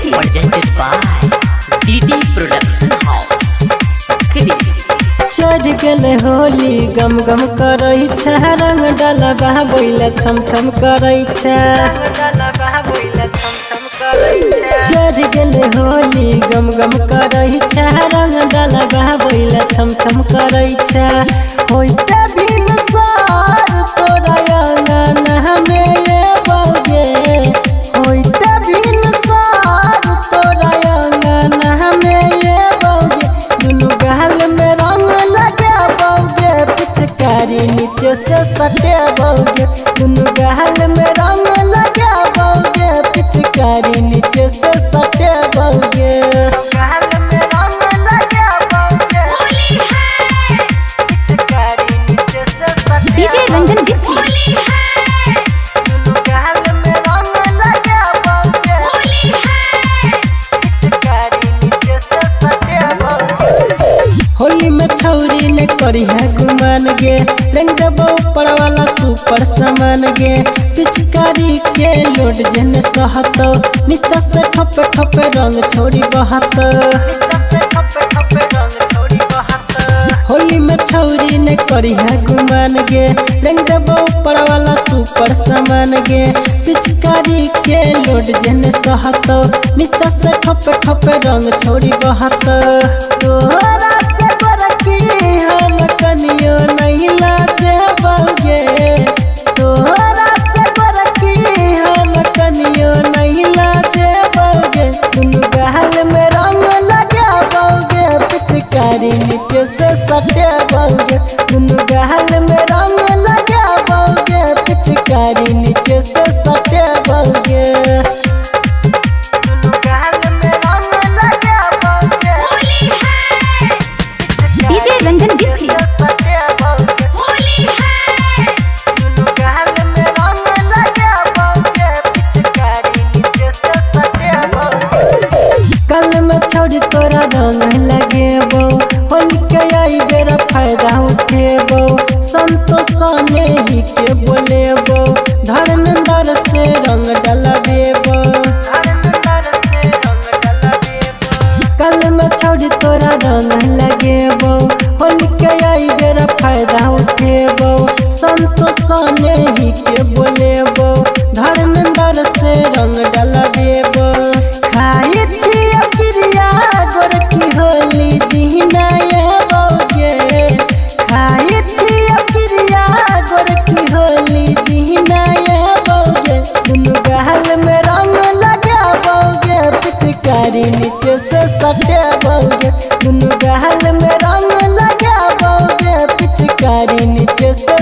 presented by DD Production House Sakri। चढ़ गेले होली गम गम करई छ रंग डालबा बोइला छम छम करई छ। चढ़ गेले होली गम गम करई छ रंग डालबा बोइला छम छम करई छ। होइते बिन सार तोरा अंगना हमें ये बौगे, होइते बिन सार तोरा अंगना हमें ये बौगे। दुनु गाल में रंग लगे बौगे, पिचकारी नीचे से सटे बौगे। दुनु गाल में रंग लगे बौगे, पिचकारी नीचे से सटे बौगे। गाल में रंग लगे बौगे, पिचकारी नीचे से सटे डीजे रंजन डिस्ट्री दुनु गाल में रंग लगे बौगे, पिचकारी नीचे से सटे बौगे। होली में छौरी ने करी है गुमान गे, रंग दबो ऊपर वाला सुपर सामान गे। पिचकारी के लोड जन सहतो, नीचा से ठपे ठपे रंग छोड़ी बहतो। होली में छौरी ने करी है गुमान गे, रंग दबो ऊपर वाला सुपर सामान गे। पिचकारी के लोड जन सहतो, नीचा से ठपे ठपे रंग छोड़ी बहतो। तोरा से बरकी हम कनियो नहीं लाजे बौगे, तोरा से बरकी हम कनियो नहीं लाजे बौगे। दुनु गाल में रंग लगे बौगे, पिचकारी नीचे से सटे बौगे। दुनु गाल में रंग लगे बौगे, पिचकारी नीचे से सटे बौगे। दुनु गाल में रंग लगे बौगे, डीजे रंजन डिस्ट्री कल में छौड़ी तोरा रंग लगे बो, होली के आई बेरा फायदा उठेबो। संतोष ने ही के बोले बो, धर्मेंद्र से रंग डलबेबो। कल में छौड़ी तोरा रंग लगे बो, होली के आई बेरा फायदा उठेबो। संतोष ने ही के बोले बो, धर्मेंद्र से रंग डलबेबो। खाए छिया क्रिया गोरखी होली दीना ये बौगे, खाए छिया क्रिया गोरखी होली दीना ये बौगे। दुनु गाल में रंग लगे बौगे, पिचकारी नीचे से सटे बौगे। दुनु गाल में रंग लगे बौगे, पिचकारी नीचे से